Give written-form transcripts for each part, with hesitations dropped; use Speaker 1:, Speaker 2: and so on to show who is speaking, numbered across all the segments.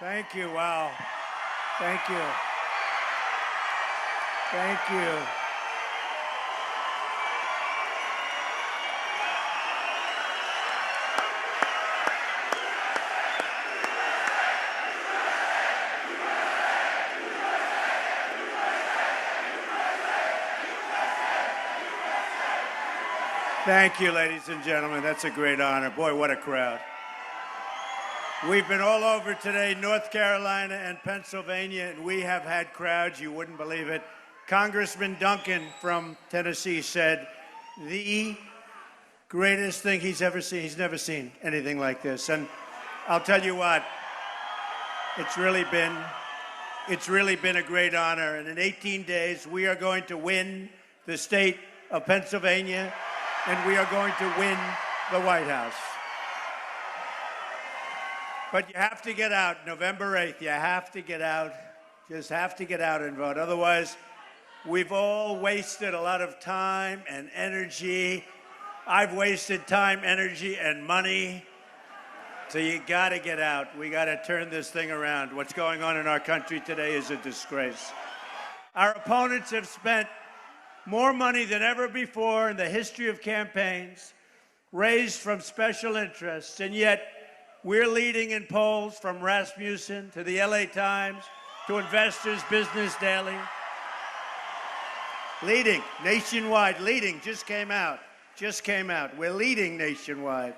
Speaker 1: Thank you. Wow. Thank you. Thank you. Thank you, ladies and gentlemen. That's a great honor. Boy, what a crowd. We've been all over today, North Carolina and Pennsylvania, and we have had crowds, you wouldn't believe it. Congressman Duncan from Tennessee said the greatest thing he's ever seen. He's never seen anything like this. And I'll tell you what, it's really been a great honor. And in 18 days, we are going to win the state of Pennsylvania, and we are going to win the White House. But you have to get out November 8th. You have to get out. Just have to get out and vote. Otherwise, we've all wasted a lot of time and energy. I've wasted time, energy, and money. So you got to get out. We got to turn this thing around. What's going on in our country today is a disgrace. Our opponents have spent more money than ever before in the history of campaigns, raised from special interests, and yet we're leading in polls from Rasmussen to the LA Times to Investors Business Daily. Leading nationwide, just came out. We're leading nationwide.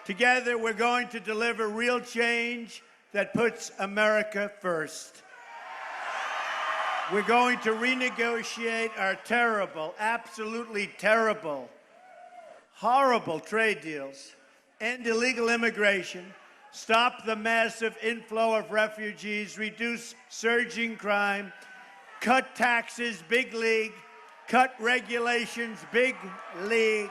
Speaker 1: Together, we're going to deliver real change that puts America first. We're going to renegotiate our terrible, absolutely terrible, horrible trade deals, end illegal immigration, stop the massive inflow of refugees, reduce surging crime, cut taxes, big league, cut regulations, big league,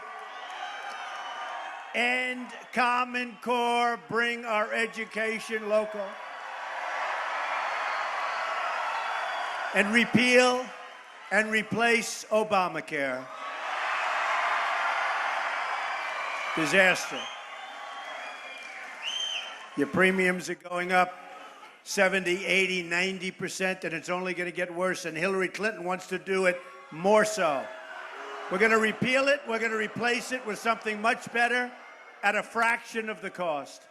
Speaker 1: end Common Core, bring our education local, and repeal and replace Obamacare. Disaster. Your premiums are going up 70, 80, 90%, and it's only going to get worse, and Hillary Clinton wants to do it more so. We're going to repeal it. We're going to replace it with something much better at a fraction of the cost.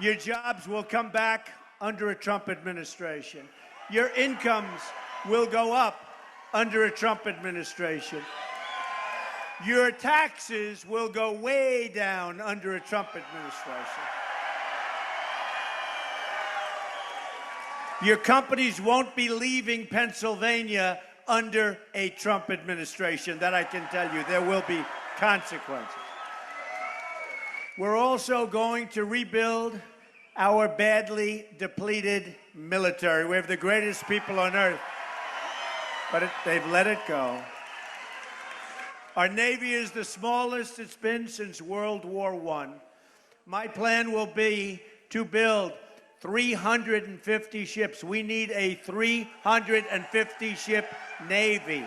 Speaker 1: Your jobs will come back under a Trump administration. Your incomes will go up under a Trump administration. Your taxes will go way down under a Trump administration. Your companies won't be leaving Pennsylvania under a Trump administration. That I can tell you. There will be consequences. We're also going to rebuild our badly depleted military. We have the greatest people on earth, but they've let it go. Our Navy is the smallest it's been since World War I. My plan will be to build 350 ships. We need a 350-ship Navy.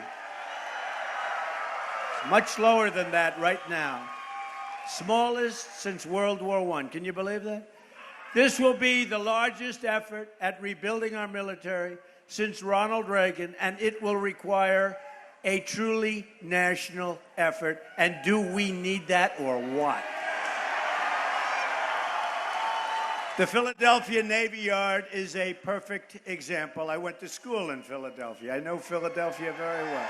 Speaker 1: It's much lower than that right now. Smallest since World War I. Can you believe that? This will be the largest effort at rebuilding our military since Ronald Reagan, and it will require a truly national effort. And do we need that or what? The Philadelphia Navy Yard is a perfect example. I went to school in Philadelphia. I know Philadelphia very well.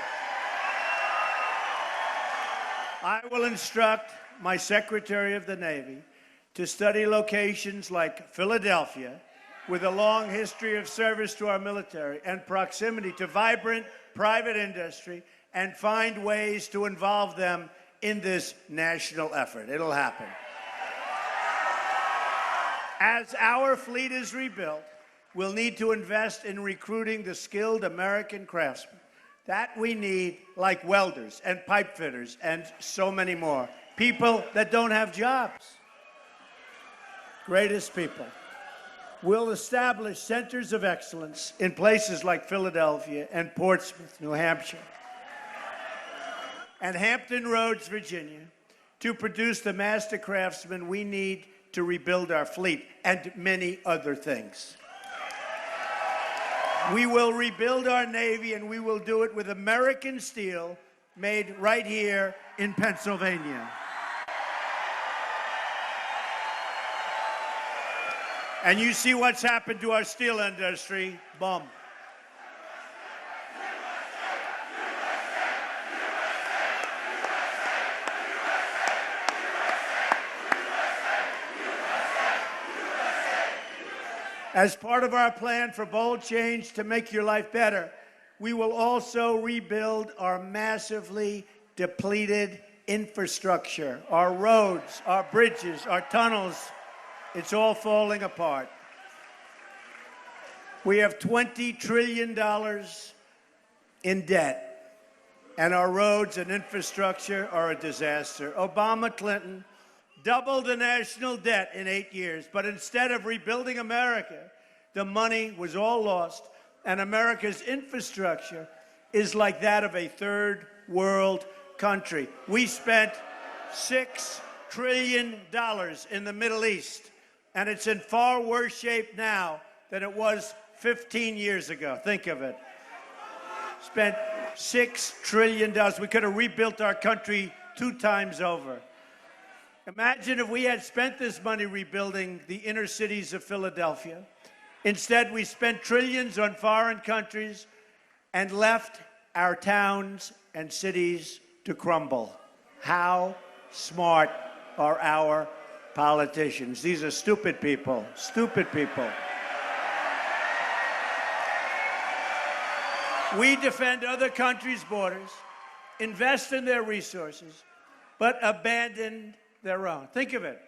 Speaker 1: I will instruct my Secretary of the Navy to study locations like Philadelphia, with a long history of service to our military and proximity to vibrant private industry, and find ways to involve them in this national effort. It'll happen. As our fleet is rebuilt, we'll need to invest in recruiting the skilled American craftsmen that we need, like welders and pipe fitters and so many more. People that don't have jobs. Greatest people. We'll establish centers of excellence in places like Philadelphia and Portsmouth, New Hampshire, and Hampton Roads, Virginia, to produce the master craftsmen we need to rebuild our fleet, and many other things. We will rebuild our Navy, and we will do it with American steel made right here in Pennsylvania. And you see what's happened to our steel industry. Bum. As part of our plan for bold change to make your life better, we will also rebuild our massively depleted infrastructure, our roads, our bridges, our tunnels. It's all falling apart. We have $20 trillion in debt, and our roads and infrastructure are a disaster. Obama, Clinton doubled the national debt in 8 years, but instead of rebuilding America, the money was all lost, and America's infrastructure is like that of a third world country. We spent $6 trillion in the Middle East, and it's in far worse shape now than it was 15 years ago. Think of it. Spent $6 trillion. We could have rebuilt our country 2 times over. Imagine if we had spent this money rebuilding the inner cities of Philadelphia. Instead, we spent trillions on foreign countries and left our towns and cities to crumble. How smart are our politicians? These are stupid people, stupid people. We defend other countries' borders, invest in their resources, but abandon their own. Think of it.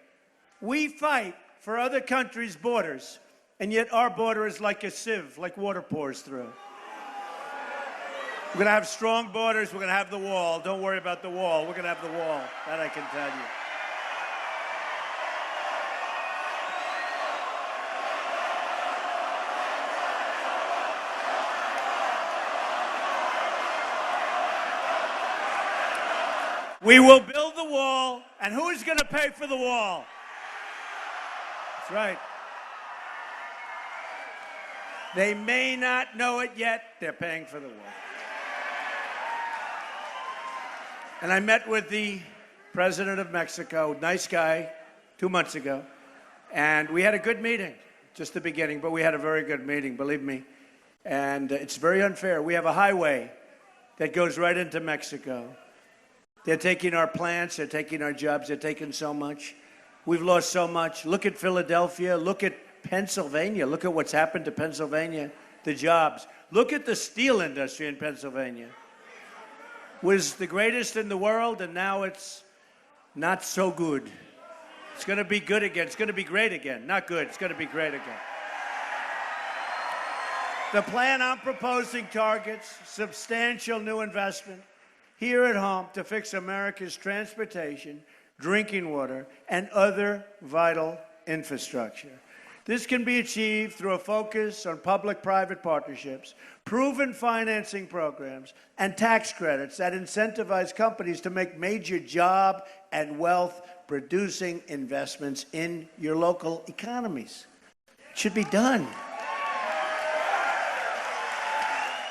Speaker 1: We fight for other countries' borders, and yet our border is like a sieve, like water pours through. We're going to have strong borders. We're going to have the wall. Don't worry about the wall. We're going to have the wall. That I can tell you. We will build the wall, and who's going to pay for the wall? That's right. They may not know it yet. They're paying for the wall. And I met with the president of Mexico, nice guy, 2 months ago. And we had a good meeting, just the beginning, but we had a very good meeting, believe me. And it's very unfair. We have a highway that goes right into Mexico. They're taking our plants, they're taking our jobs, they're taking so much. We've lost so much. Look at Philadelphia, look at Pennsylvania. Look at what's happened to Pennsylvania, the jobs. Look at the steel industry in Pennsylvania. Was the greatest in the world, and now it's not so good. It's going to be good again. It's going to be great again. Not good. It's going to be great again. The plan I'm proposing targets substantial new investment here at home to fix America's transportation, drinking water, and other vital infrastructure. This can be achieved through a focus on public-private partnerships, proven financing programs, and tax credits that incentivize companies to make major job and wealth-producing investments in your local economies. It should be done.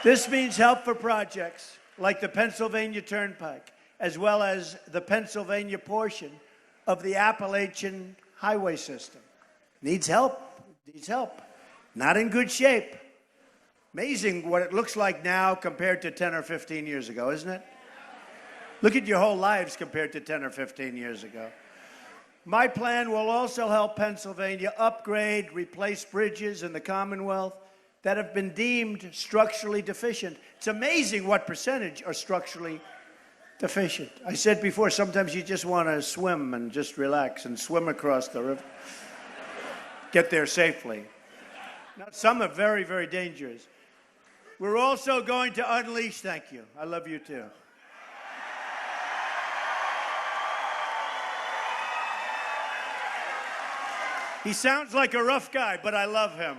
Speaker 1: This means help for projects like the Pennsylvania Turnpike, as well as the Pennsylvania portion of the Appalachian Highway System. Needs help. Needs help. Not in good shape. Amazing what it looks like now compared to 10 or 15 years ago, isn't it? Look at your whole lives compared to 10 or 15 years ago. My plan will also help Pennsylvania upgrade, replace bridges in the Commonwealth that have been deemed structurally deficient. It's amazing what percentage are structurally deficient. I said before, sometimes you just want to swim and just relax and swim across the river. Get there safely. Now, some are very, very dangerous. We're also going to unleash, thank you. I love you too. He sounds like a rough guy, but I love him.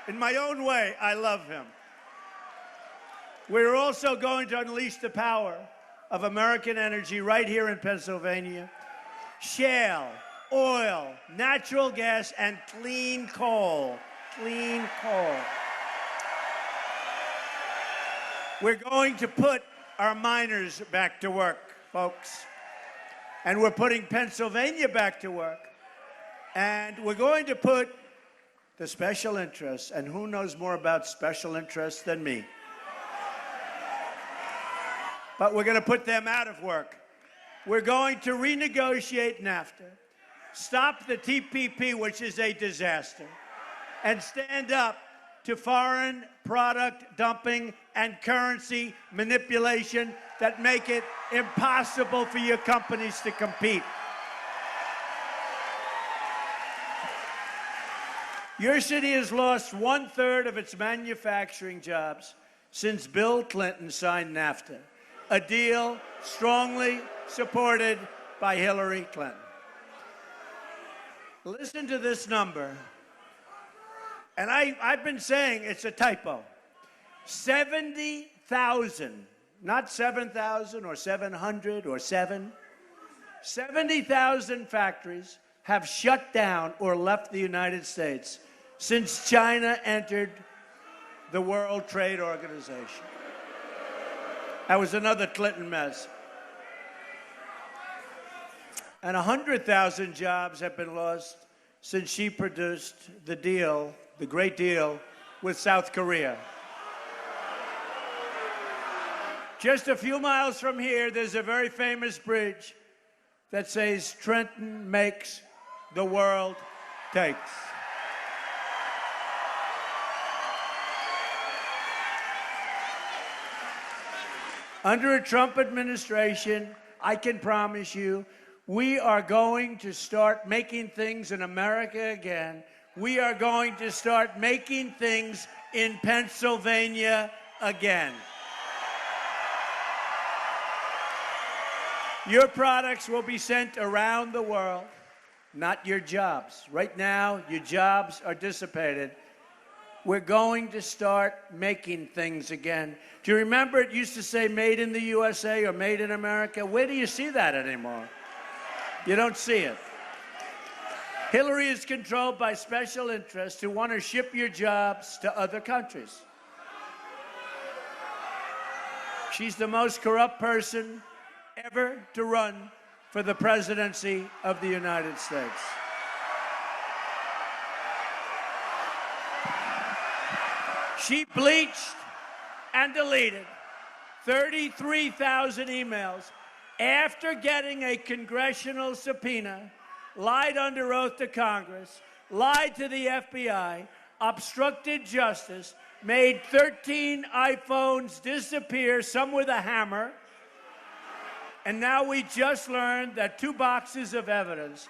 Speaker 1: In my own way, I love him. We're also going to unleash the power of American energy right here in Pennsylvania. Shale, oil, natural gas, and clean coal. Clean coal. We're going to put our miners back to work, folks. And we're putting Pennsylvania back to work. And we're going to put the special interests, and who knows more about special interests than me? But we're going to put them out of work. We're going to renegotiate NAFTA, stop the TPP, which is a disaster, and stand up to foreign product dumping and currency manipulation that make it impossible for your companies to compete. Your city has lost 1/3 of its manufacturing jobs since Bill Clinton signed NAFTA, a deal strongly supported by Hillary Clinton. Listen to this number. And I've been saying it's a typo. 70,000, not 7,000 or 700 or 7. 70,000 factories have shut down or left the United States since China entered the World Trade Organization. That was another Clinton mess. And 100,000 jobs have been lost since she produced the deal, the great deal, with South Korea. Just a few miles from here, there's a very famous bridge that says, "Trenton makes, the world takes." Under a Trump administration, I can promise you, we are going to start making things in America again. We are going to start making things in Pennsylvania again. Your products will be sent around the world, not your jobs. Right now, your jobs are dissipated. We're going to start making things again. Do you remember it used to say made in the USA or made in America? Where do you see that anymore? You don't see it. Hillary is controlled by special interests who want to ship your jobs to other countries. She's the most corrupt person ever to run for the presidency of the United States. She bleached and deleted 33,000 emails after getting a congressional subpoena, lied under oath to Congress, lied to the FBI, obstructed justice, made 13 iPhones disappear, some with a hammer, and now we just learned that 2 boxes of evidence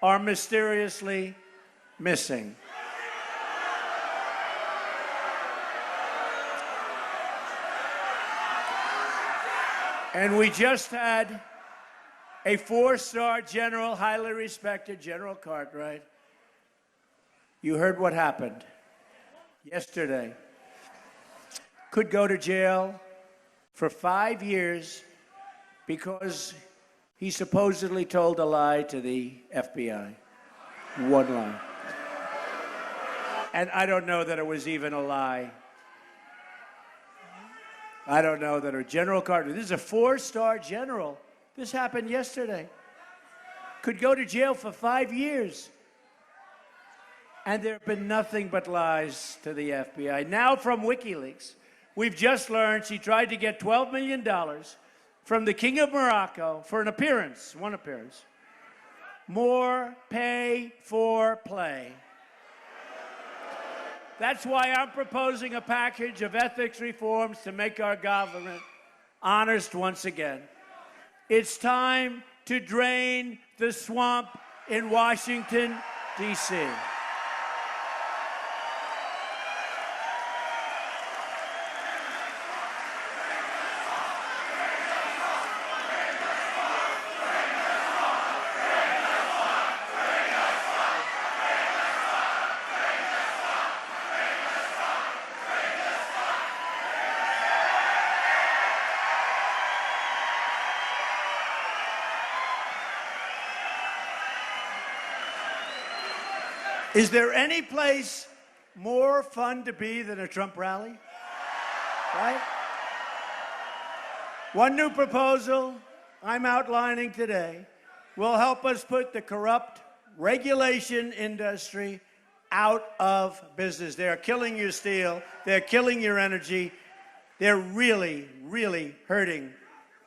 Speaker 1: are mysteriously missing. And we just had a 4-star general, highly respected, General Cartwright. You heard what happened yesterday. Could go to jail for 5 years because he supposedly told a lie to the FBI. One lie. And I don't know that it was even a lie. I don't know that a General Carter, this is a 4-star general. This happened yesterday. Could go to jail for 5 years. And there have been nothing but lies to the FBI. Now from WikiLeaks, we've just learned she tried to get $12 million from the King of Morocco for an appearance, one appearance. More pay for play. That's why I'm proposing a package of ethics reforms to make our government honest once again. It's time to drain the swamp in Washington, D.C. Is there any place more fun to be than a Trump rally? Right? One new proposal I'm outlining today will help us put the corrupt regulation industry out of business. They're killing your steel. They're killing your energy. They're really, really hurting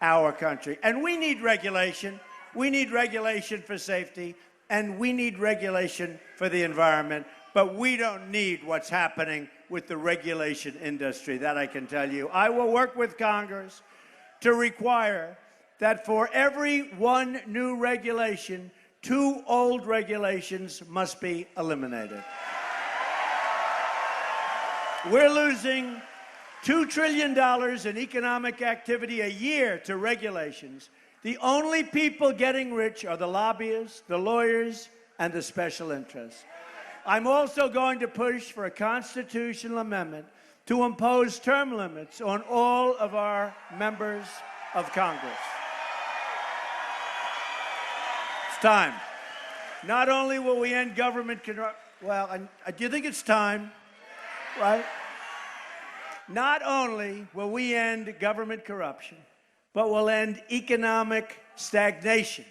Speaker 1: our country. And we need regulation. We need regulation for safety, and we need regulation for the environment. But we don't need what's happening with the regulation industry, that I can tell you. I will work with Congress to require that for every one new regulation, 2 old regulations must be eliminated. We're losing $2 trillion in economic activity a year to regulations. The only people getting rich are the lobbyists, the lawyers, and the special interests. I'm also going to push for a constitutional amendment to impose term limits on all of our members of Congress. It's time. Not only will we end government corruption, do you think it's time? Right? Not only will we end government corruption, but we'll end economic stagnation.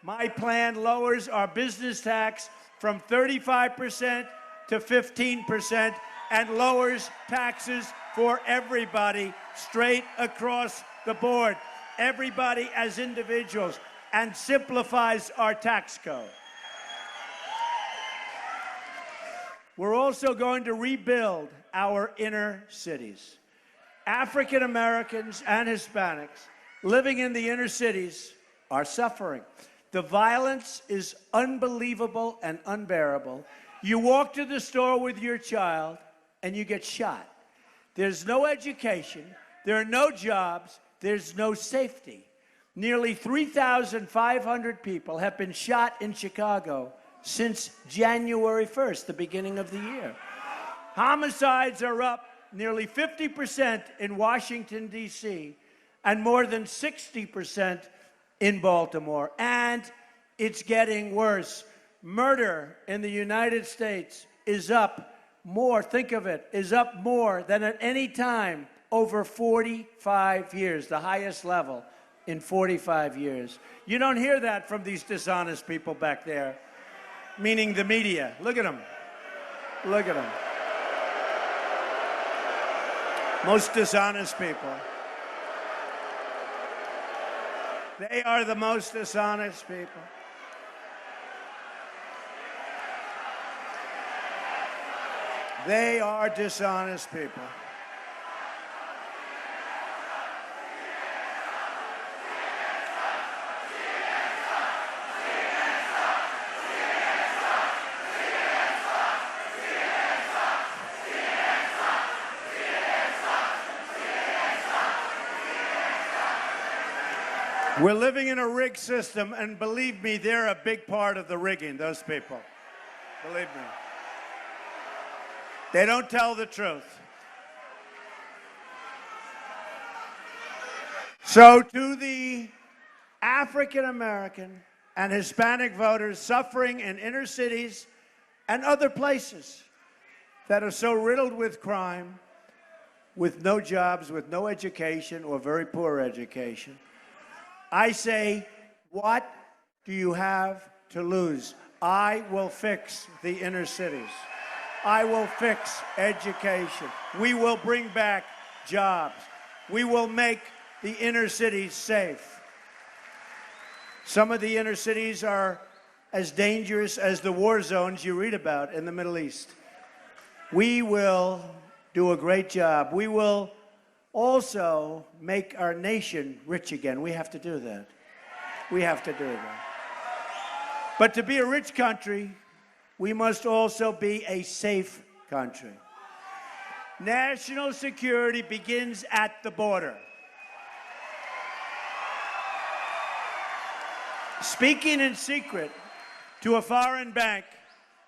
Speaker 1: My plan lowers our business tax from 35% to 15% and lowers taxes for everybody straight across the board, everybody as individuals, and simplifies our tax code. We're also going to rebuild our inner cities. African Americans and Hispanics living in the inner cities are suffering. The violence is unbelievable and unbearable. You walk to the store with your child and you get shot. There's no education, there are no jobs, there's no safety. Nearly 3,500 people have been shot in Chicago since January 1st, the beginning of the year. Homicides are up nearly 50% in Washington, D.C., and more than 60% in Baltimore. And it's getting worse. Murder in the United States is up more, think of it, is up more than at any time over 45 years, the highest level in 45 years. You don't hear that from these dishonest people back there, meaning the media. Look at them. Look at them. Most dishonest people. They are the most dishonest people. They are dishonest people. We're living in a rigged system, and believe me, they're a big part of the rigging, those people. Believe me. They don't tell the truth. So to the African American and Hispanic voters suffering in inner cities and other places that are so riddled with crime, with no jobs, with no education, or very poor education, I say, what do you have to lose? I will fix the inner cities. I will fix education. We will bring back jobs. We will make the inner cities safe. Some of the inner cities are as dangerous as the war zones you read about in the Middle East. We will do a great job. We will also make our nation rich again. We have to do that. We have to do that. But to be a rich country, we must also be a safe country. National security begins at the border. Speaking in secret to a foreign bank,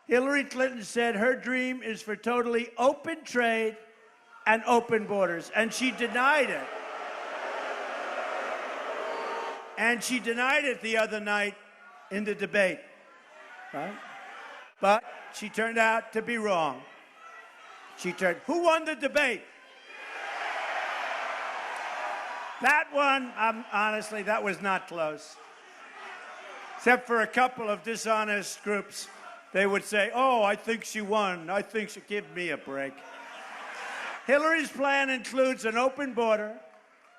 Speaker 1: Hillary Clinton said her dream is for totally open trade and open borders, and she denied it. And she denied it the other night in the debate, right? But she turned out to be wrong. Who won the debate? That one, honestly, that was not close. Except for a couple of dishonest groups. They would say, oh, I think she won. I think she, give me a break. Hillary's plan includes an open border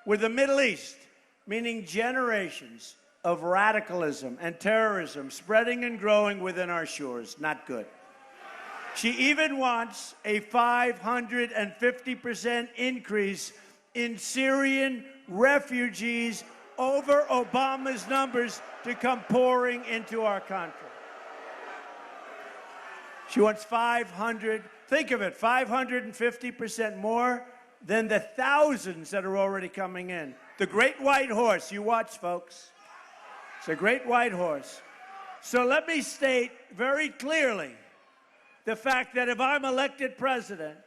Speaker 1: with the Middle East, meaning generations of radicalism and terrorism spreading and growing within our shores. Not good. She even wants a 550% increase in Syrian refugees over Obama's numbers to come pouring into our country. She wants 550% more than the thousands that are already coming in. The great white horse, you watch, folks. It's a great white horse. So let me state very clearly the fact that if I'm elected president,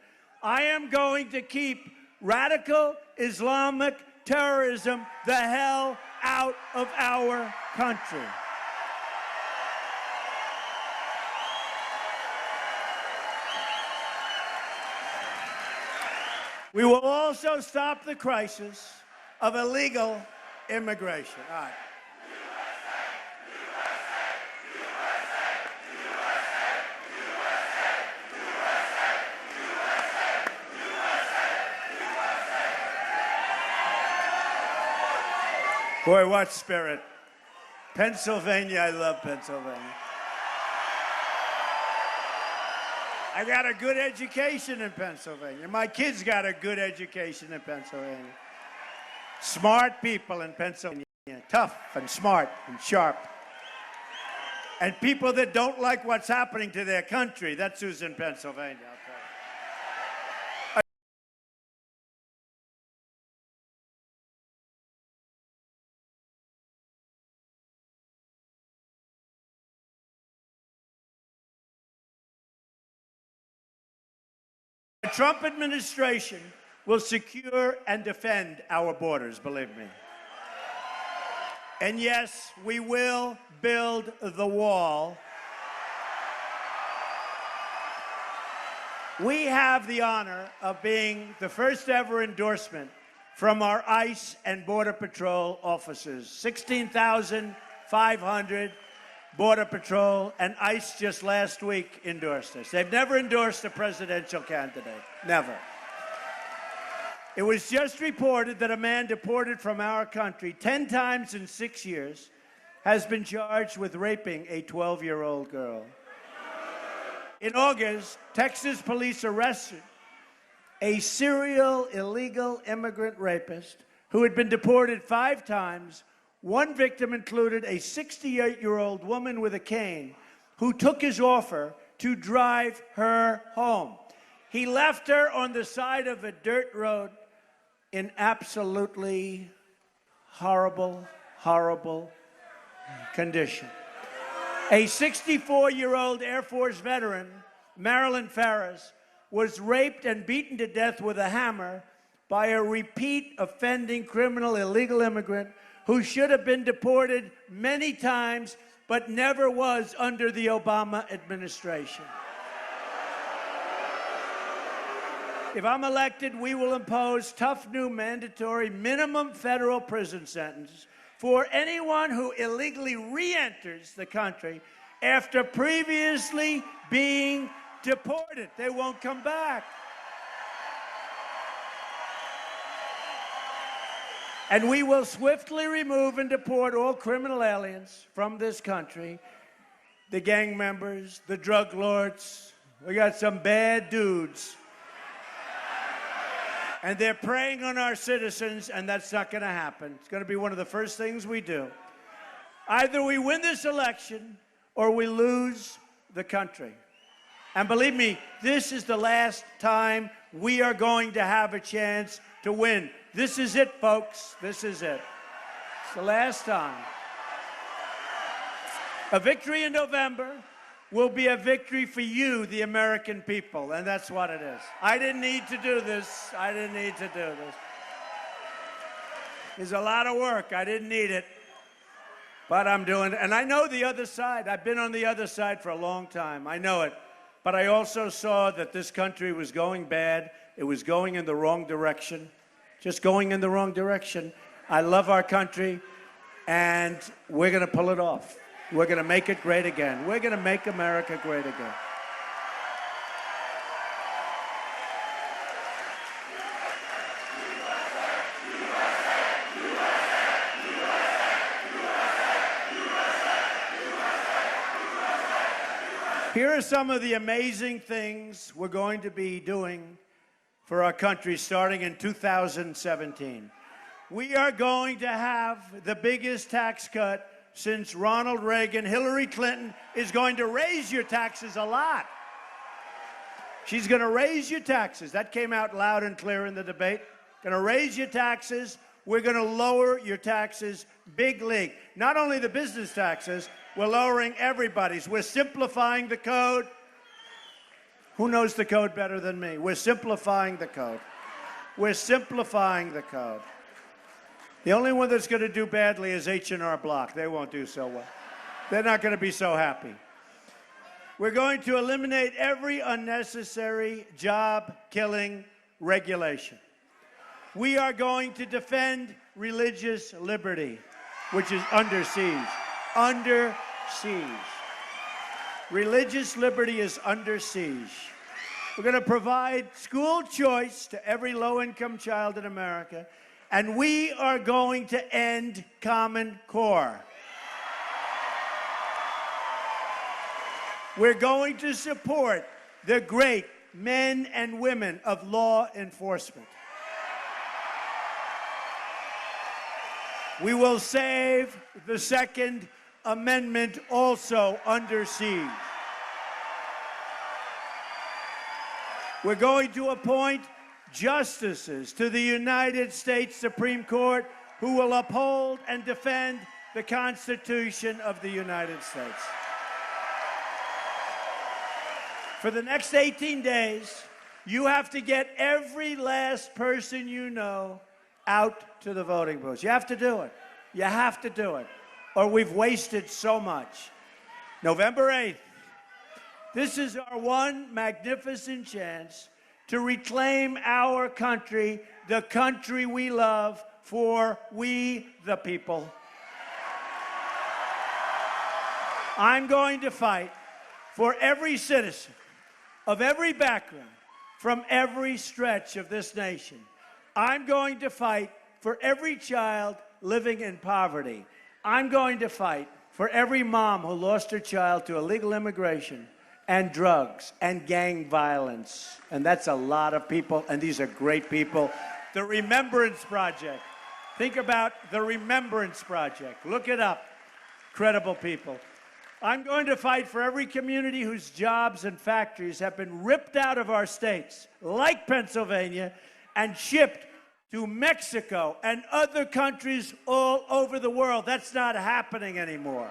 Speaker 1: I am going to keep radical Islamic terrorism the hell out of our country. We will also stop the crisis of illegal immigration. All right. Boy, what spirit. Pennsylvania, I love Pennsylvania. I got a good education in Pennsylvania. My kids got a good education in Pennsylvania. Smart people in Pennsylvania, tough and smart and sharp. And people that don't like what's happening to their country, that's who's in Pennsylvania, I'll tell you. The Trump administration will secure and defend our borders, believe me. And yes, we will build the wall. We have the honor of being the first ever endorsement from our ICE and Border Patrol officers. 16,500 Border Patrol and ICE just last week endorsed us. They've never endorsed a presidential candidate. Never. It was just reported that a man deported from our country 10 times in 6 years has been charged with raping a 12-year-old girl. In August, Texas police arrested a serial illegal immigrant rapist who had been deported 5 times. One victim included a 68-year-old woman with a cane who took his offer to drive her home. He left her on the side of a dirt road in absolutely horrible, horrible condition. A 64-year-old Air Force veteran, Marilyn Ferris, was raped and beaten to death with a hammer by a repeat offending criminal illegal immigrant who should have been deported many times but never was under the Obama administration. If I'm elected, we will impose tough new mandatory minimum federal prison sentence for anyone who illegally re-enters the country after previously being deported. They won't come back. And we will swiftly remove and deport all criminal aliens from this country, the gang members, the drug lords. We got some bad dudes. And they're preying on our citizens, and that's not going to happen. It's going to be one of the first things we do. Either we win this election or we lose the country. And believe me, this is the last time we are going to have a chance to win. This is it, folks. This is it. It's the last time. A victory in November will be a victory for you, the American people, and that's what it is. I didn't need to do this. I didn't need to do this. There's a lot of work. I didn't need it. But I'm doing it. And I know the other side. I've been on the other side for a long time. I know it. But I also saw that this country was going bad. It was going in the wrong direction. Just going in the wrong direction. I love our country, and we're going to pull it off. We're going to make it great again. We're going to make America great again. Here are some of the amazing things we're going to be doing for our country starting in 2017. We are going to have the biggest tax cut since Ronald Reagan. Hillary Clinton is going to raise your taxes a lot. She's going to raise your taxes. That came out loud and clear in the debate. Going to raise your taxes. We're going to lower your taxes big league. Not only the business taxes, we're lowering everybody's. We're simplifying the code. Who knows the code better than me? We're simplifying the code. We're simplifying the code. The only one that's going to do badly is H&R Block. They won't do so well. They're not going to be so happy. We're going to eliminate every unnecessary job-killing regulation. We are going to defend religious liberty, which is under siege. Under siege. Religious liberty is under siege. We're going to provide school choice to every low-income child in America, and we are going to end Common Core. We're going to support the great men and women of law enforcement. We will save the Second Amendment, also under siege. We're going to appoint justices to the United States Supreme Court who will uphold and defend the Constitution of the United States. For the next 18 days, you have to get every last person you know out to the voting booths. You have to do it. You have to do it, or we've wasted so much. November 8th, this is our one magnificent chance to reclaim our country, the country we love, for we the people. I'm going to fight for every citizen of every background from every stretch of this nation. I'm going to fight for every child living in poverty. I'm going to fight for every mom who lost her child to illegal immigration and drugs and gang violence. And that's a lot of people, and these are great people. The Remembrance Project. Think about the Remembrance Project. Look it up. Credible people. I'm going to fight for every community whose jobs and factories have been ripped out of our states, like Pennsylvania, and shipped to Mexico and other countries all over the world. That's not happening anymore.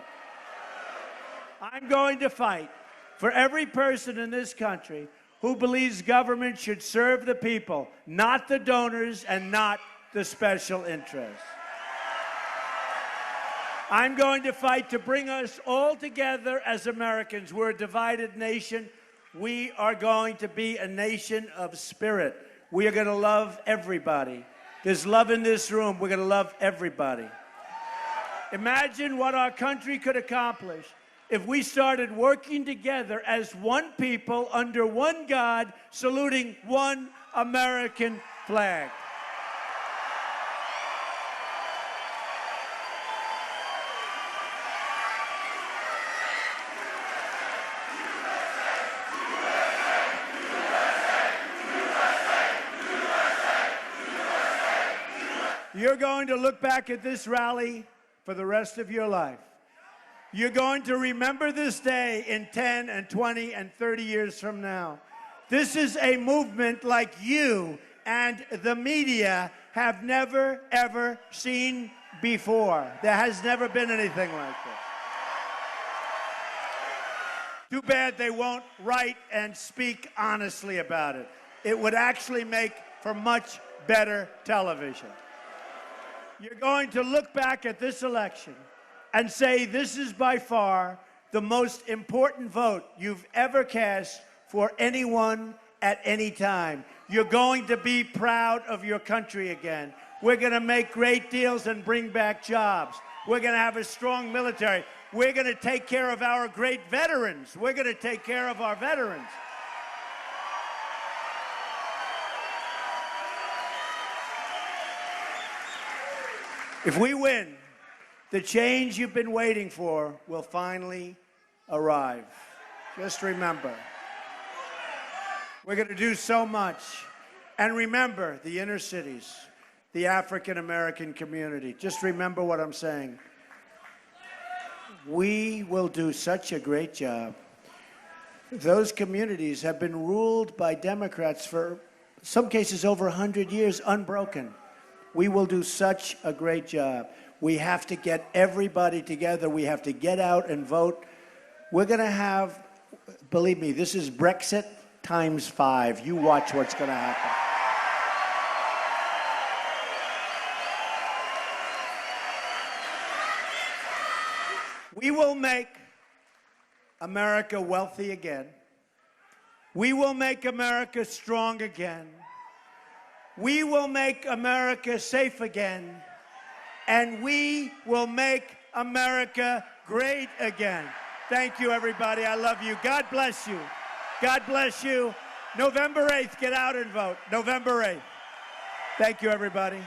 Speaker 1: I'm going to fight for every person in this country who believes government should serve the people, not the donors and not the special interests. I'm going to fight to bring us all together as Americans. We're a divided nation. We are going to be a nation of spirit. We are going to love everybody. There's love in this room. We're going to love everybody. Imagine what our country could accomplish if we started working together as one people under one God, saluting one American flag. You're going to look back at this rally for the rest of your life. You're going to remember this day in 10 and 20 and 30 years from now. This is a movement like you and the media have never, ever seen before. There has never been anything like this. Too bad they won't write and speak honestly about it. It would actually make for much better television. You're going to look back at this election and say this is by far the most important vote you've ever cast for anyone at any time. You're going to be proud of your country again. We're going to make great deals and bring back jobs. We're going to have a strong military. We're going to take care of our great veterans. We're going to take care of our veterans. If we win, the change you've been waiting for will finally arrive. Just remember, we're going to do so much. And remember, the inner cities, the African-American community. Just remember what I'm saying. We will do such a great job. Those communities have been ruled by Democrats for some cases over 100 years, unbroken. We will do such a great job. We have to get everybody together. We have to get out and vote. We're going to have, believe me, this is Brexit times 5. You watch what's going to happen. We will make America wealthy again. We will make America strong again. We will make America safe again. And we will make America great again. Thank you, everybody. I love you. God bless you. God bless you. November 8th, get out and vote. November 8th. Thank you, everybody.